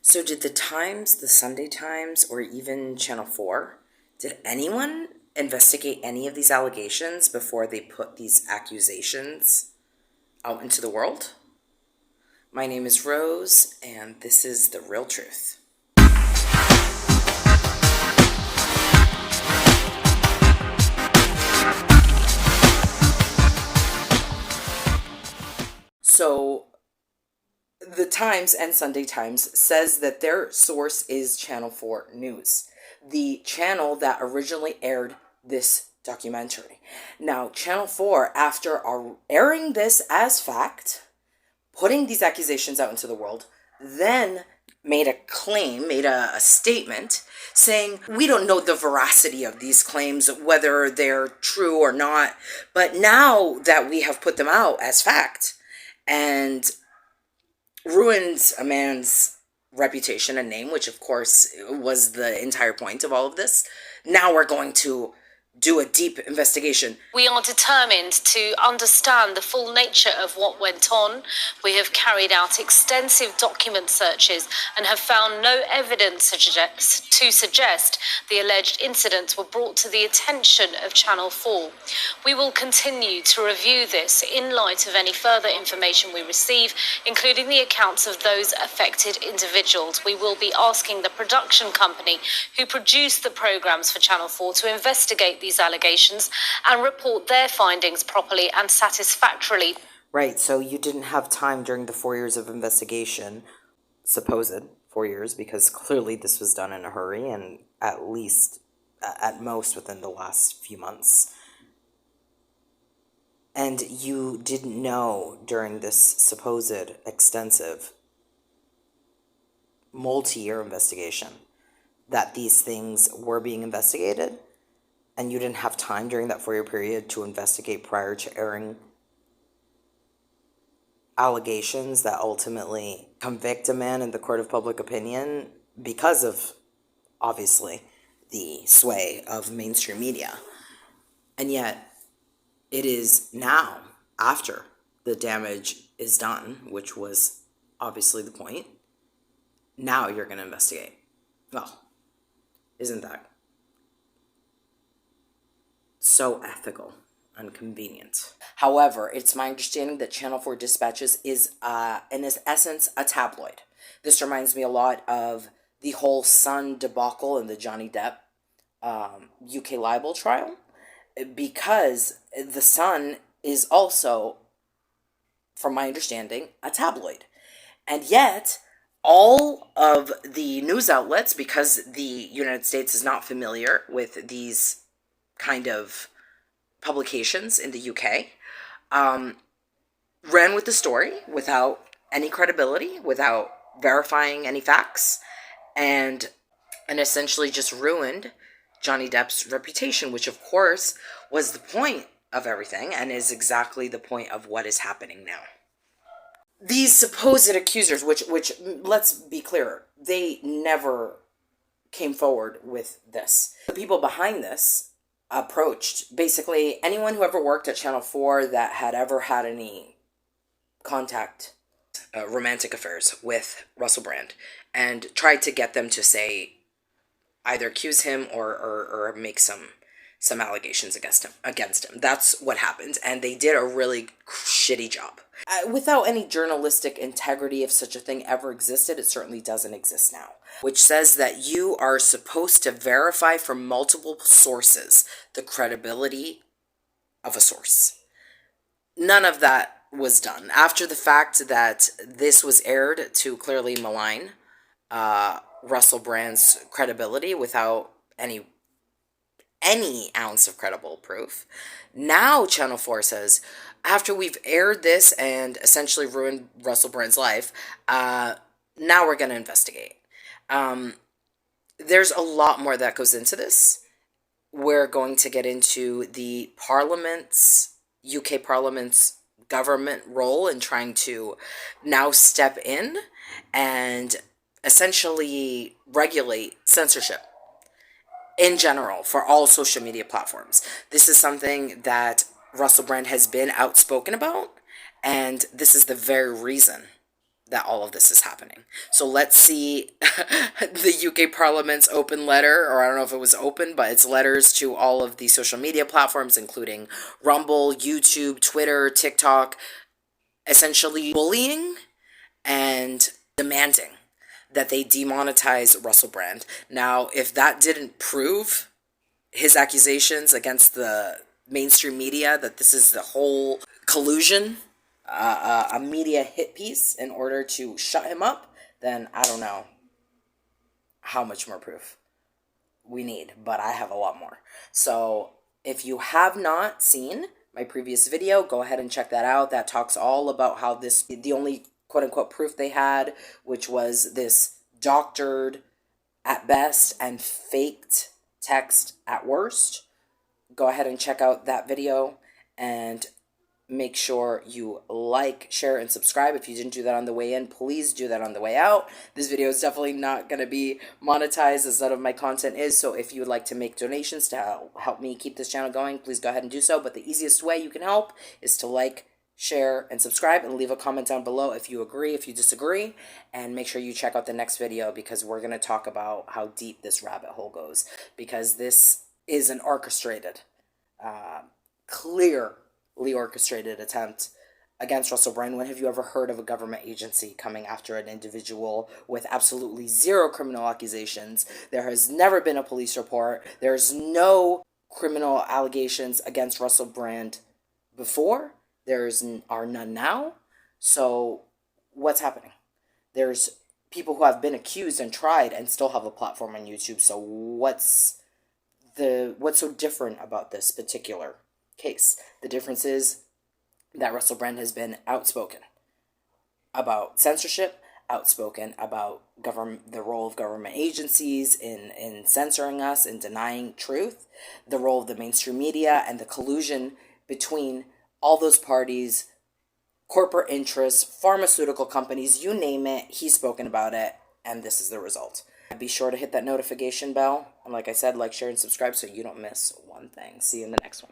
So did the Times, the Sunday Times, or even Channel 4, did anyone investigate any of these allegations before they put these accusations out into the world? My name is Rose, and this is The Real Truth. So the Times and Sunday Times says that their source is Channel 4 News, the channel that originally aired this documentary. Now, Channel 4, after airing this as fact, putting these accusations out into the world, then made a claim, made a statement saying, we don't know the veracity of these claims, whether they're true or not, but now that we have put them out as fact and ruined a man's reputation and name, which of course was the entire point of all of this, now we're going to do a deep investigation. We are determined to understand the full nature of what went on. We have carried out extensive document searches and have found no evidence to suggest the alleged incidents were brought to the attention of Channel 4. We will continue to review this in light of any further information we receive, including the accounts of those affected individuals. We will be asking the production company who produced the programs for Channel 4 to investigate these allegations and report their findings properly and satisfactorily. Right, so you didn't have time during the 4 years of investigation, supposed 4 years, because clearly this was done in a hurry and at least, at most, within the last few months. And you didn't know during this supposed extensive multi-year investigation that these things were being investigated, and you didn't have time during that 4-year period to investigate prior to airing allegations that ultimately convict a man in the court of public opinion because of, obviously, the sway of mainstream media. And yet, it is now, after the damage is done, which was obviously the point, now you're going to investigate. Well, isn't that so ethical and convenient? However, it's my understanding that Channel 4 Dispatches is, in its essence, a tabloid. This reminds me a lot of the whole Sun debacle and the Johnny Depp UK libel trial, because the Sun is also, from my understanding, a tabloid. And yet, all of the news outlets, because the United States is not familiar with these kind of publications in the UK, ran with the story without any credibility, without verifying any facts, and essentially just ruined Johnny Depp's reputation, which of course was the point of everything and is exactly the point of what is happening now. These supposed accusers, which let's be clear, they never came forward with this. The people behind this approached basically anyone who ever worked at Channel 4 that had ever had any contact, romantic affairs with Russell Brand, and tried to get them to say, either accuse him or make some allegations against him. That's what happened, and they did a really shitty job. Without any journalistic integrity, if such a thing ever existed, it certainly doesn't exist now, which says that you are supposed to verify from multiple sources the credibility of a source. None of that was done. After the fact that this was aired to clearly malign Russell Brand's credibility without any ounce of credible proof, now Channel 4 says, after we've aired this and essentially ruined Russell Brand's life, now we're going to investigate. There's a lot more that goes into this. We're going to get into the UK Parliament's government role in trying to now step in and essentially regulate censorship in general for all social media platforms. This is something that Russell Brand has been outspoken about, and this is the very reason that all of this is happening. So let's see the UK Parliament's open letter, or I don't know if it was open, but it's letters to all of the social media platforms, including Rumble, YouTube, Twitter, TikTok, essentially bullying and demanding that they demonetize Russell Brand. Now, if that didn't prove his accusations against the mainstream media that this is the whole collusion, a media hit piece in order to shut him up, then I don't know how much more proof we need, but I have a lot more. So if you have not seen my previous video, go ahead and check that out. That talks all about how this, the only quote unquote proof they had, which was this doctored at best and faked text at worst. Go ahead and check out that video, and make sure you like, share, and subscribe. If you didn't do that on the way in, please do that on the way out. This video is definitely not going to be monetized, as none of my content is, so if you would like to make donations to help me keep this channel going, please go ahead and do so. But the easiest way you can help is to like, share, and subscribe, and leave a comment down below if you agree, if you disagree, and make sure you check out the next video, because we're going to talk about how deep this rabbit hole goes, because this is an orchestrated, clearly orchestrated attempt against Russell Brand. When have you ever heard of a government agency coming after an individual with absolutely zero criminal accusations? There has never been a police report. There's no criminal allegations against Russell Brand before. Are none now. So what's happening? There's people who have been accused and tried and still have a platform on YouTube. So what's so different about this particular case? The difference is that Russell Brand has been outspoken about censorship, outspoken about the role of government agencies in censoring us and denying truth, the role of the mainstream media, and the collusion between all those parties, corporate interests, pharmaceutical companies, you name it, he's spoken about it, and this is the result. Be sure to hit that notification bell, and like I said, like, share, and subscribe so you don't miss one thing. See you in the next one.